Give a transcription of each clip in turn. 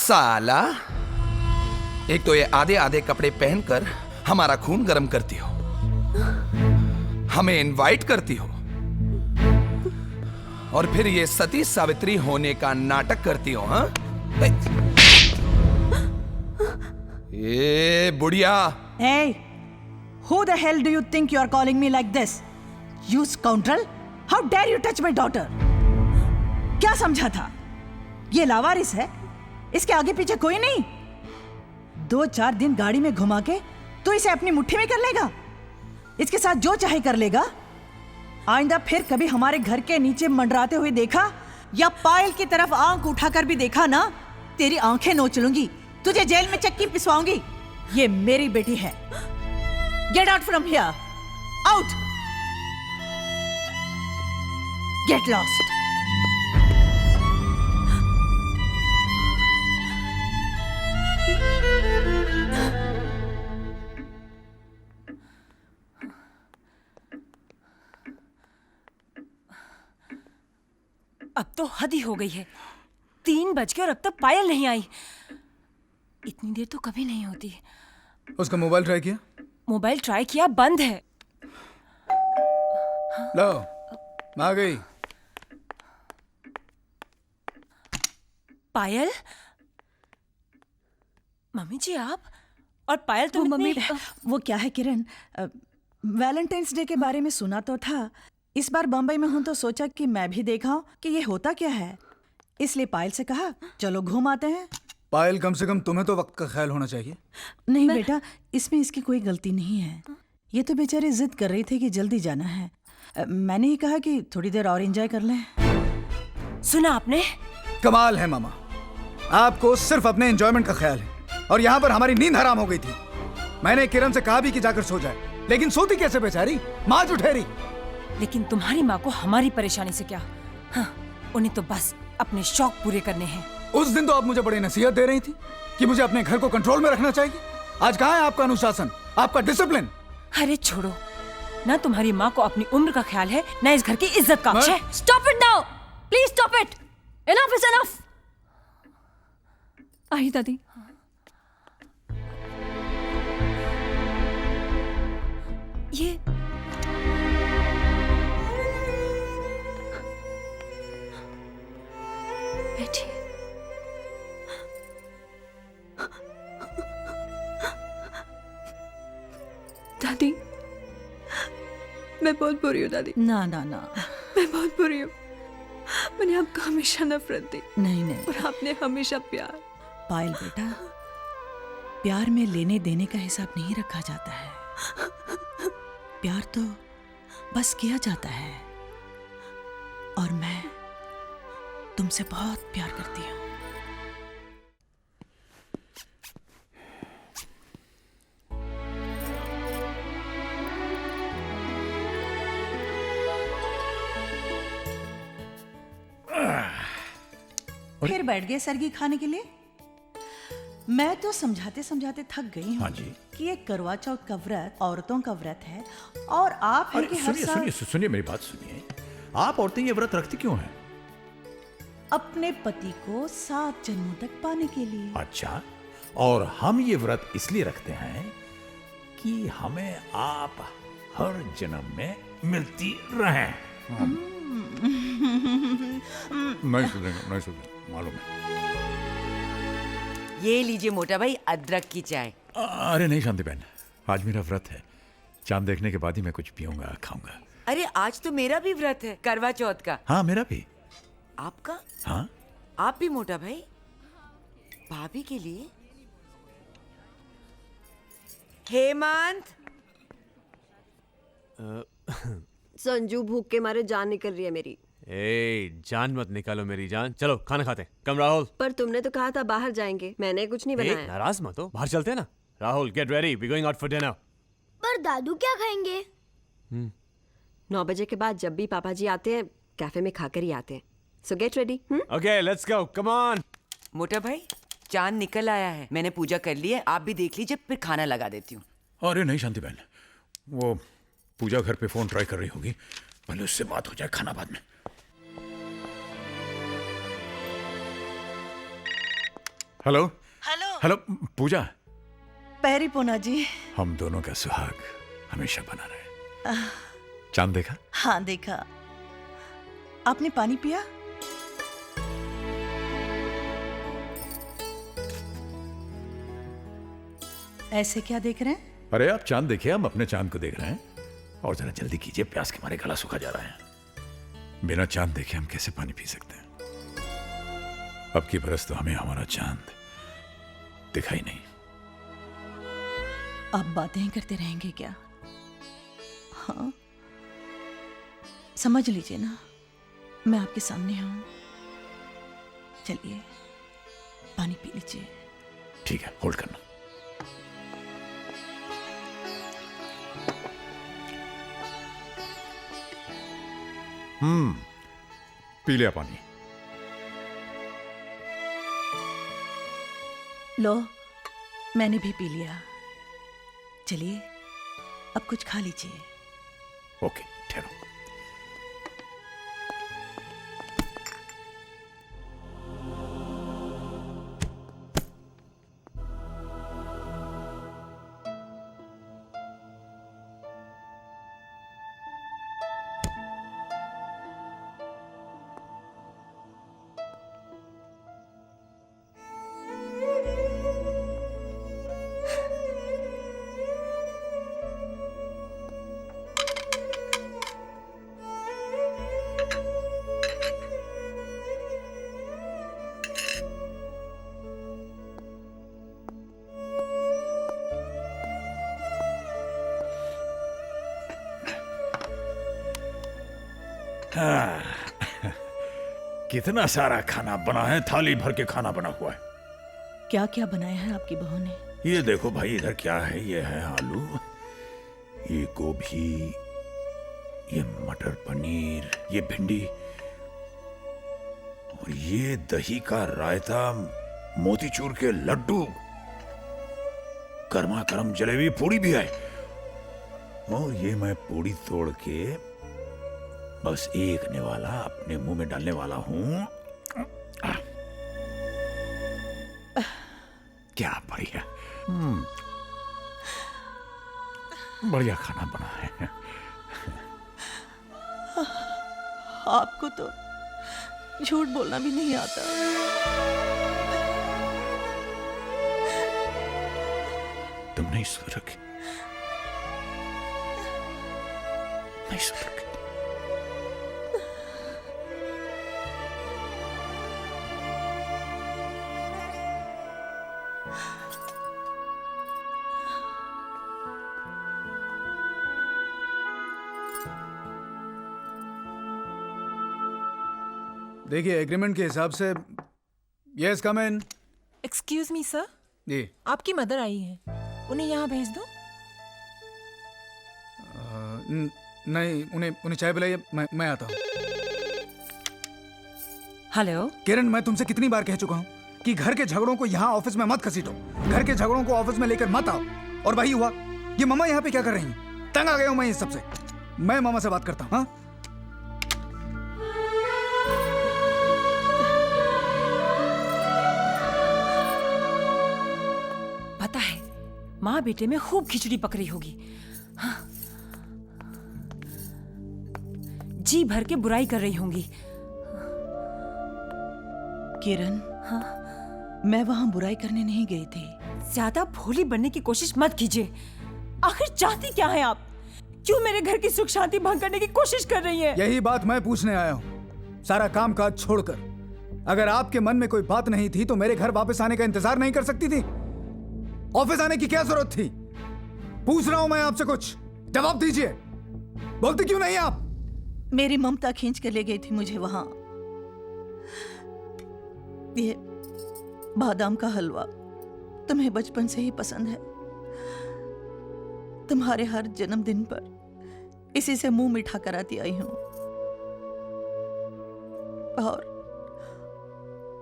साला, एक तो ये आधे आधे कपड़े पहनकर हमारा खून गर्म करती हो, हमें इनवाइट करती हो, और फिर ये सती सावित्री होने का नाटक करती हो। हाँ, ये बुढ़िया। Hey, who the hell do you think you are calling me like this? You scoundrel! How dare you touch my daughter? क्या समझा था? ये लावारिस है, इसके आगे पीछे कोई नहीं। 2-4 दिन गाड़ी में घुमा के तो इसे अपनी मुट्ठी में कर लेगा, इसके साथ जो चाहे कर लेगा। आइंदा फिर कभी हमारे घर के नीचे मंडराते हुए देखा या पायल की तरफ आंख उठाकर भी देखा ना, तेरी आंखें नोच लूंगी, तुझे जेल में चक्की पिसवाऊंगी। ये मेरी बेटी है। Get out from here, out, get lost. अब तो हद ही हो गई है। 3 बज गए और अब तक पायल नहीं आई। इतनी देर तो कभी नहीं होती। उसका मोबाइल ट्राई किया? मोबाइल ट्राई किया, बंद है। लो, आ गई। पायल? मम्मी जी आप? और पायल तो मम्मी, वो क्या है किरण, वैलेंटाइंस डे के बारे में सुना तो था। इस बार बम्बई में हूं तो सोचा कि मैं भी देखाऊं कि ये होता क्या है, इसलिए पायल से कहा चलो घूम आते हैं। पायल, कम से कम तुम्हें तो वक्त का ख्याल होना चाहिए। नहीं बेटा, इसमें इसकी कोई गलती नहीं है। ये तो बेचारी जिद कर रही थी कि जल्दी जाना है। मैंने ही कहा कि थोड़ी देर और एंजॉय कर लें। सुना आपने? कमाल है मामा, आपको सिर्फ अपने एंजॉयमेंट का ख्याल है और यहाँ पर हमारी नींद हराम हो गई थी। मैंने किरण से कहा भी कि जाकर सो जाए, लेकिन सोती कैसे बेचारी, माँ जुठेरी। लेकिन तुम्हारी माँ को हमारी परेशानी से क्या? हाँ, उन्हें तो बस अपने शौक पूरे करने हैं। उस दिन तो आप मुझे बड़ी नसीहत दे रही थी कि मुझे अपने घर को कंट्रोल में रखना चाहिए। आज कहाँ है आपका अनुशासन, आपका डिसिप्लिन? अरे छोड़ो ना, तुम्हारी माँ को अपनी उम्र का ख्याल है ना इस घर की इज्जत का। Stop it now, please stop it, enough is enough. आई दादी। ये बैठी। दादी, मैं बहुत बुरी हूँ दादी। ना ना ना, मैं बहुत बुरी हूँ। मैंने आपको हमेशा नफरत दी नहीं नहीं, और आपने हमेशा प्यार। पायल बेटा, प्यार में लेने देने का हिसाब नहीं रखा जाता है। प्यार तो बस किया जाता है, और मैं तुमसे बहुत प्यार करती हूँ। फिर बैठ गए सरगी खाने के लिए? मैं तो समझाते समझाते थक गई हूँ। हाँ जी। कि ये करवा चौथ का व्रत औरतों का व्रत है, और आप हैं कि हर सुनिए साल सुनिए सुनिए मेरी बात सुनिए। आप औरतें ये व्रत रखती क्यों हैं? अपने पति को 7 जन्मों तक पाने के लिए। अच्छा, और हम ये व्रत इसलिए रखते हैं कि हमें आप हर जन्म में मिलती रहें। नहीं सुधरेंगे, मालूम है। ये लीजिए मोटा भाई, अदरक की चाय। अरे नहीं शांति बहन, आज मेरा व्रत है। चांद देखने के बाद ही मैं कुछ पीऊंगा, खाऊंगा। अरे आज तो मेरा भी व्रत है, करवा चौथ का। हाँ मेरा भी। आपका? हाँ। आप भी मोटा भाई? भाभी के लिए? हेमंत। संजू, भूख के मारे जान निकल रही है मेरी। ए, जान मत निकालो मेरी जान। चलो खाना खाते हैं। कम राहुल। पर तुमने तो कहा था बाहर जाएंगे, मैंने कुछ नहीं बनाया। नाराज मत हो, बाहर चलते हैं ना। Rahul get ready, we going out for dinner. पर दादू क्या खाएंगे? 9 बजे के बाद जब भी पापा जी आते हैं कैफे में खाकर ही आते हैं। सो get ready. Okay let's go, come on. मोटा भाई, चांद निकल आया है, मैंने पूजा कर ली है, आप भी देख लीजिए, फिर खाना लगा देती हूँ। अरे नहीं शांति बहन, वो पूजा घर पे फोन ट्राई कर रही होगी, पहले उससे बात हो जाए, खाना बाद में। हेलो हेलो हेलो पूजा, पैरी पूना जी। हम दोनों का सुहाग हमेशा बना रहे। चांद देखा? हाँ देखा। आपने पानी पिया? ऐसे क्या देख रहे हैं? अरे आप चांद देखिए, हम अपने चांद को देख रहे हैं। और जरा जल्दी कीजिए, प्यास के मारे गला सूखा जा रहा है। बिना चांद देखे हम कैसे पानी पी सकते हैं? अब की बरस तो हमें हमारा चांद दिखाई नहीं। आप बातें ही करते रहेंगे क्या? हाँ, समझ लीजिए ना, मैं आपके सामने हूं। चलिए पानी पी लीजिए। ठीक है, होल्ड करना। पी लिया पानी। लो, मैंने भी पी लिया। चलिए अब कुछ खा लीजिए। ओके, ठहरो। कितना सारा खाना बना है, थाली भर के खाना बना हुआ है। क्या क्या बनाया है आपकी बहू ने? ये देखो भाई, इधर क्या है? ये है आलू, ये गोभी, ये मटर पनीर, ये भिंडी, और ये दही का रायता, मोतीचूर के लड्डू, गर्मा गर्म जलेबी, पूड़ी भी है। और ये मैं पूड़ी तोड़ के बस एक निवाला अपने मुंह में डालने वाला हूं। क्या बढ़िया, बढ़िया खाना बना है। आपको तो झूठ बोलना भी नहीं आता। तुम नहीं सुधरोगे, नहीं सुधरोगे। देखिए, एग्रीमेंट के हिसाब से यस कम इन। एक्सक्यूज मी सर, जी आपकी मदर आई हैं, उन्हें यहाँ भेज दो। नहीं, उन्हें चाय पिलाइए, मैं आता हूँ। हेलो किरण, मैं तुमसे कितनी बार कह चुका हूँ कि घर के झगड़ों को यहाँ ऑफिस में मत घसीटो, घर के झगड़ों को ऑफिस में लेकर मत आओ। और वही हुआ। ये मामा यहाँ पे क्या कर रही हैं? तंग आ गया हूँ मैं इस सबसे। मैं मामा से बात करता हूँ। हाँ, पता है, माँ बेटे में खूब खिचड़ी पक रही होगी। हाँ। जी भर के बुराई कर रही होंगी। किरण, हाँ? मैं वहां बुराई करने नहीं गई थी। ज्यादा भोली बनने की कोशिश मत कीजिए। आखिर चाहती क्या है आप? क्यों मेरे घर की सुख शांति भंग करने की कोशिश कर रही है? यही बात मैं पूछने आया हूँ। सारा काम काज छोड़कर अगर आपके मन में कोई बात नहीं थी तो मेरे घर वापस आने का इंतजार नहीं कर सकती थी? ऑफिस आने की क्या जरूरत थी? पूछ रहा हूं मैं आपसे, कुछ जवाब दीजिए। बोलते क्यों नहीं आप? मेरी ममता खींच के ले गई थी मुझे वहां। ये बादाम का हलवा तुम्हें बचपन से ही पसंद है। तुम्हारे हर जन्मदिन पर इसी से मुंह मीठा कराती आई हूं। और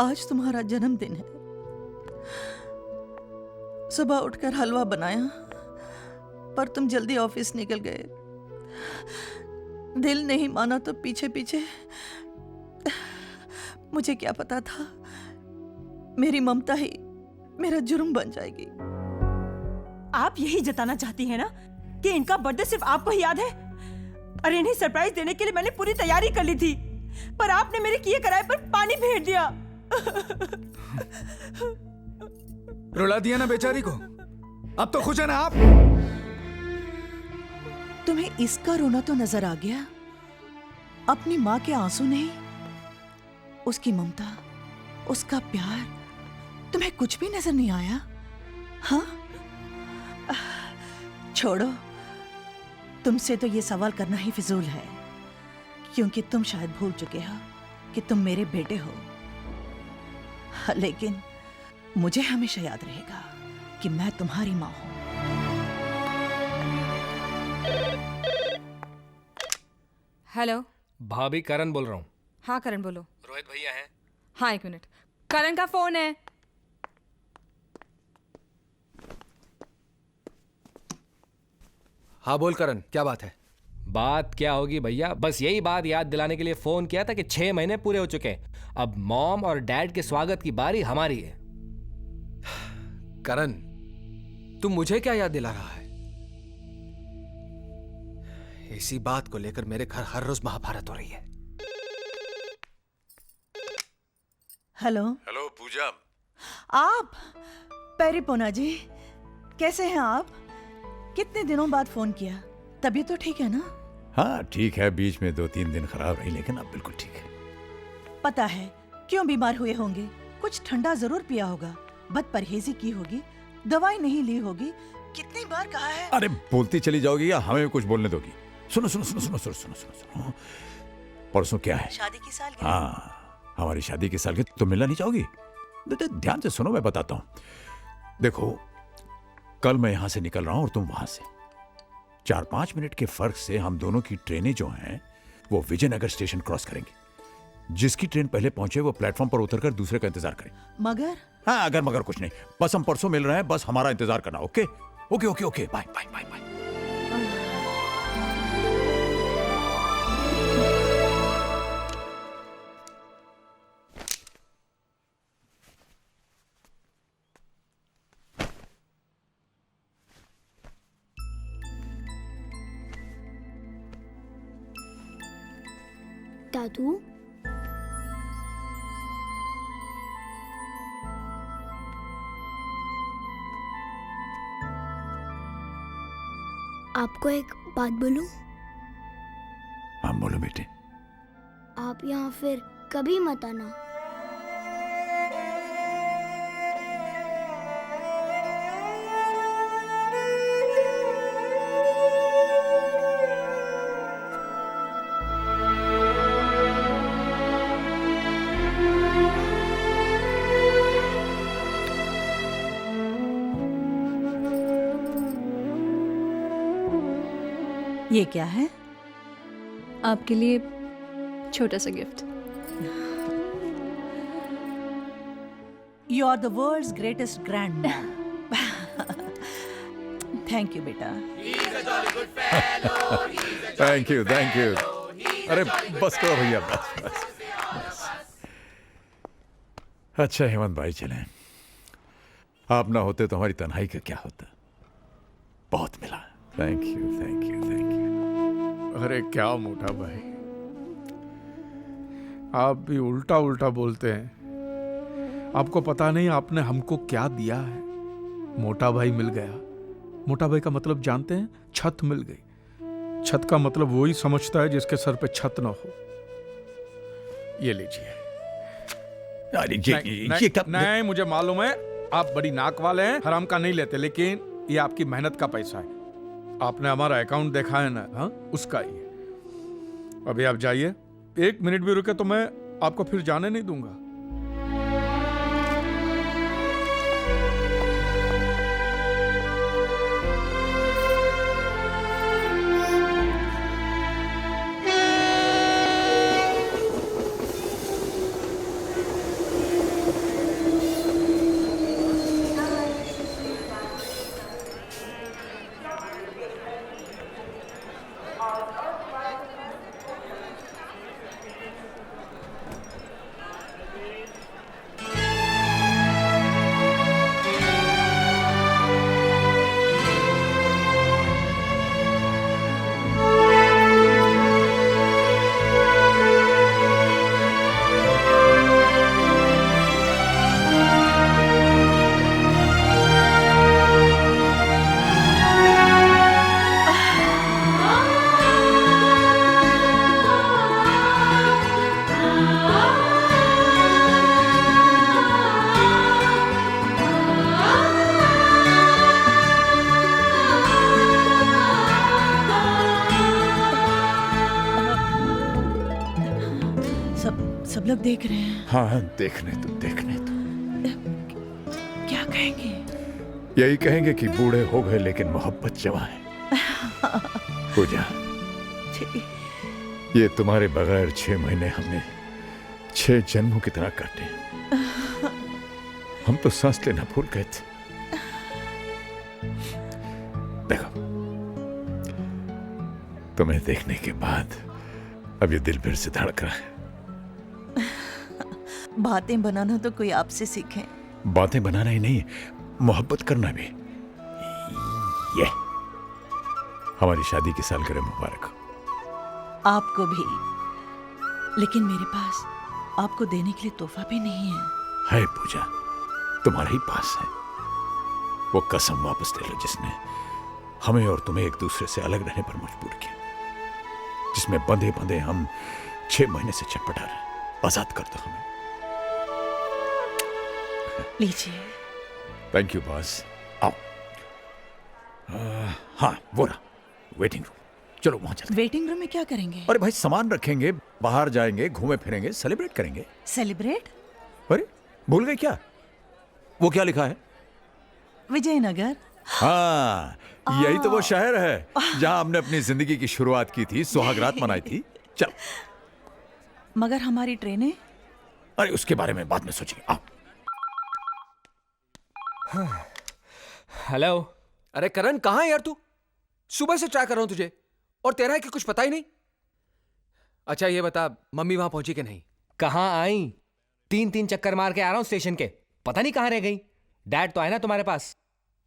आज तुम्हारा जन्मदिन है। सुबह उठकर हलवा बनाया, पर तुम जल्दी ऑफिस निकल गए। दिल नहीं माना तो पीछे पीछे। मुझे क्या पता था मेरी ममता ही मेरा जुर्म बन जाएगी। आप यही जताना चाहती हैं ना कि इनका बर्थडे सिर्फ आपको ही याद है? अरे इन्हें सरप्राइज देने के लिए मैंने पूरी तैयारी कर ली थी, पर आपने मेरे किए कराए पर पानी फेर दिया। रुला दिया ना बेचारी को। अब तो खुश है ना आप? तुम्हें इसका रोना तो नजर आ गया, अपनी माँ के आंसू नहीं, उसकी ममता, उसका प्यार, तुम्हें कुछ भी नजर नहीं आया? हाँ, छोड़ो, तुमसे तो ये सवाल करना ही फिजूल है, क्योंकि तुम शायद भूल चुके हो कि तुम मेरे बेटे हो। लेकिन मुझे हमेशा याद रहेगा कि मैं तुम्हारी माँ हूं। हेलो भाभी, करण बोल रहा हूँ। हाँ करण बोलो। रोहित भैया हैं? हाँ 1 मिनट, करण का फोन है। हाँ बोल करण, क्या बात है? बात क्या होगी भैया, बस यही बात याद दिलाने के लिए फोन किया था कि 6 महीने पूरे हो चुके हैं। अब मॉम और डैड के स्वागत की बारी हमारी है। करण, तू मुझे क्या याद दिला रहा है? इसी बात को लेकर मेरे घर हर रोज महाभारत हो रही है। हेलो। हेलो पूजा। आप? पेरिपोना जी, कैसे हैं आप? कितने दिनों बाद फोन किया, तबीयत तो ठीक है ना? हाँ ठीक है, बीच में 2-3 दिन खराब रही, लेकिन अब बिल्कुल ठीक है। पता है क्यों बीमार हुए होंगे? कुछ ठंडा जरूर पिया होगा, बद परहेजी की होगी, दवाई नहीं ली होगी। कितनी बार कहा है? अरे बोलती चली जाओगी या हमें कुछ बोलने दोगी? सुनो सुनो सुनो सुनो सुनो सुनो सुनो सुनो, परसों क्या है? शादी की सालगिरह। हाँ, हमारी शादी की सालगिरह, तुम मिलना नहीं चाहोगी? ध्यान से सुनो, मैं बताता हूँ। देखो, कल मैं यहां से निकल रहा हूं और तुम वहां से। 4-5 मिनट के फर्क से हम दोनों की ट्रेनें जो हैं वो विजयनगर स्टेशन क्रॉस करेंगी। जिसकी ट्रेन पहले पहुंचे वो प्लेटफॉर्म पर उतरकर दूसरे का इंतजार करे। मगर? हाँ, अगर मगर कुछ नहीं, बस हम परसों मिल रहे हैं, बस हमारा इंतजार करना। Okay okay okay okay, bye bye bye bye. दादू, आपको एक बात बोलूं? हाँ बोलो बेटे। आप यहाँ फिर कभी मत आना। ये क्या है? आपके लिए छोटा सा gift. You are the world's greatest grandmom. Thank you, बेटा। Thank you thank you. अरे बस करो भैया, बस बस बस। अच्छा हेमंत भाई, चलें। आप ना होते तो हमारी तन्हाई का क्या होता। बहुत मिला। Thank you thank you thank you. अरे क्या मोटा भाई, आप भी उल्टा उल्टा बोलते हैं। आपको पता नहीं आपने हमको क्या दिया है। मोटा भाई मिल गया। मोटा भाई का मतलब जानते हैं? छत मिल गई। छत का मतलब वही समझता है जिसके सर पे छत ना हो। ये लीजिए। नहीं, मुझे मालूम है आप बड़ी नाक वाले हैं, हराम का नहीं लेते, लेकिन ये आपकी मेहनत का पैसा है। आपने हमारा अकाउंट देखा है ना? हाँ, उसका ही है। अभी आप जाइए, 1 मिनट भी रुके तो मैं आपको फिर जाने नहीं दूंगा। देख रहे हैं? हाँ, देखने तो क्या कहेंगे? यही कहेंगे कि बूढ़े हो गए लेकिन मोहब्बत जवां है। पूजा, ये तुम्हारे बगैर 6 महीने हमने 6 जन्मों की तरह काटे। हम तो सांस लेना भूल गए थे। देखो, तुम्हें देखने के बाद अब ये दिल फिर से धड़क रहा है। बातें बनाना तो कोई आपसे सीखे। बातें बनाना ही नहीं, मोहब्बत करना भी। ये हमारी शादी की सालगिरह मुबारक हो। आपको भी। लेकिन मेरे पास आपको देने के लिए तोहफा भी नहीं है। है पूजा, तुम्हारे ही पास है। वो कसम वापस ले लो जिसने हमें और तुम्हें एक दूसरे से अलग रहने पर मजबूर किया, जिसमें बंधे बंधे हम 6 महीने से छटपटा रहे। आजाद कर दो हमें। लीजिए। Thank you boss. आओ। हाँ, वो रहा वेटिंग रूम। चलो वहां चलते। वेटिंग रूम में क्या करेंगे? अरे भाई, सामान रखेंगे, बाहर जाएंगे, घूमे फिरेंगे, सेलिब्रेट करेंगे। सेलिब्रेट? अरे भूल गए क्या? वो क्या लिखा है? विजयनगर। हाँ, यही तो वो शहर है जहां हमने अपनी जिंदगी की शुरुआत की थी, सुहागरात मनाई थी। चल। मगर हमारी ट्रेनें? अरे उसके बारे में बाद में सोचेंगे। आओ। हेलो। अरे करण, कहाँ है यार तू? सुबह से ट्राई कर रहा हूं तुझे, और तेरा है कि कुछ पता ही नहीं। अच्छा ये बता, मम्मी वहां पहुंची कि नहीं? कहाँ आई? 3 चक्कर मार के आ रहा हूं स्टेशन के, पता नहीं कहाँ रह गई। डैड तो आए ना तुम्हारे पास?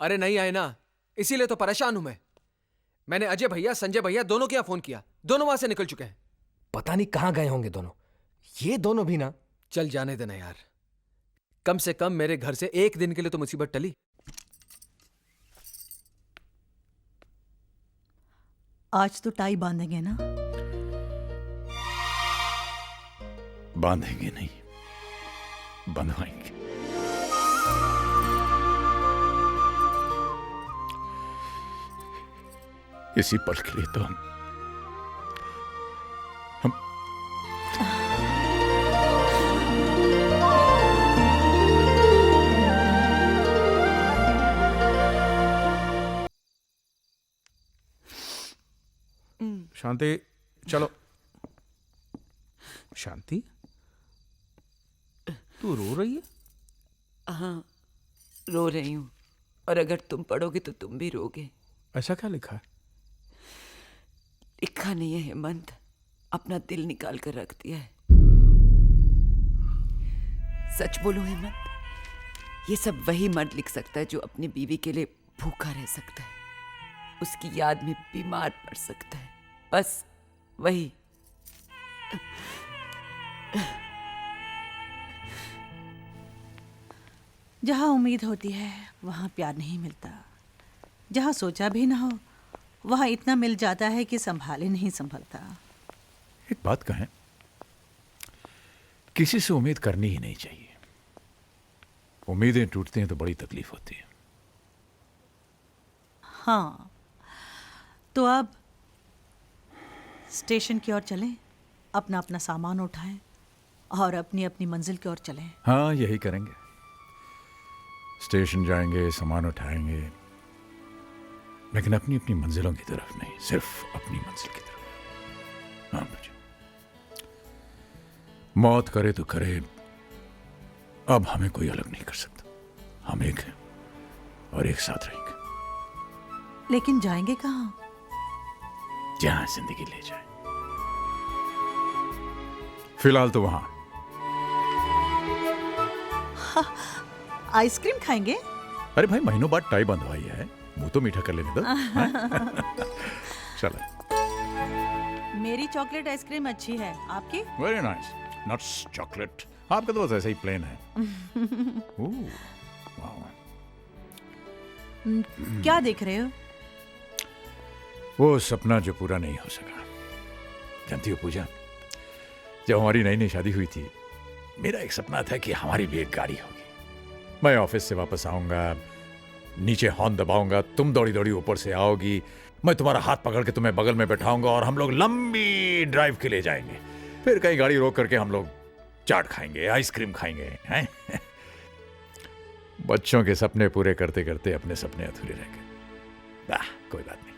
अरे नहीं आए ना, इसीलिए तो परेशान हूं मैं। मैंने अजय भैया, संजय भैया दोनों के यहाँ फोन किया, दोनों वहां से निकल चुके हैं। पता नहीं कहाँ गए होंगे दोनों। ये दोनों भी ना। चल जाने देना यार, कम से कम मेरे घर से एक दिन के लिए तो मुसीबत टली। आज तो टाई बांधेंगे ना? बांधेंगे नहीं, बंधवाएंगे। इसी पल के लिए तो हम शांति, चलो। शांति, तू रो रही है? हाँ, रो रही हूं, और अगर तुम पढ़ोगे तो तुम भी रोगे। ऐसा क्या लिखा है? लिखा नहीं है हेमंत, अपना दिल निकाल कर रख दिया है। सच बोलो हेमंत, ये सब वही मर्द लिख सकता है जो अपनी बीवी के लिए भूखा रह सकता है, उसकी याद में बीमार पड़ सकता है, बस वही। जहां उम्मीद होती है वहां प्यार नहीं मिलता, जहां सोचा भी ना हो वहां इतना मिल जाता है कि संभाले नहीं संभलता। एक बात कहें, किसी से उम्मीद करनी ही नहीं चाहिए। उम्मीदें टूटती हैं तो बड़ी तकलीफ होती है। हाँ, तो अब स्टेशन की ओर चलें, अपना अपना सामान उठाएं और अपनी अपनी मंजिल की ओर चलें। हाँ, यही करेंगे। स्टेशन जाएंगे, सामान उठाएंगे, लेकिन अपनी अपनी मंजिलों की तरफ नहीं, सिर्फ अपनी मंजिल की तरफ। हाँ मुझे मौत करे तो करे, अब हमें कोई अलग नहीं कर सकता। हम एक हैं और एक साथ रहेंगे। लेकिन जाएंगे कहाँ? जहां जिंदगी ले जाए। फिलहाल तो वहां। आइसक्रीम खाएंगे? अरे भाई, महीनों बाद टाई बंधवाई है, मुंह तो मीठा कर लेने दो। चलो। मेरी चॉकलेट आइसक्रीम अच्छी है, आपकी? Very nice. Nuts chocolate. आपका तो बस ऐसा ही प्लेन है। क्या देख रहे हो? वो सपना जो पूरा नहीं हो सका। जानती हो पूजा, जब हमारी नई नई शादी हुई थी, मेरा एक सपना था कि हमारी भी एक गाड़ी होगी। मैं ऑफिस से वापस आऊंगा, नीचे हॉर्न दबाऊंगा, तुम दौड़ी दौड़ी ऊपर से आओगी, मैं तुम्हारा हाथ पकड़ के तुम्हें बगल में बैठाऊंगा और हम लोग लंबी ड्राइव के लिए जाएंगे। फिर कहीं गाड़ी रोक करके हम लोग चाट खाएंगे, आइसक्रीम खाएंगे, हैं? बच्चों के सपने पूरे करते करते अपने सपने अधूरे रह गए। कोई बात नहीं।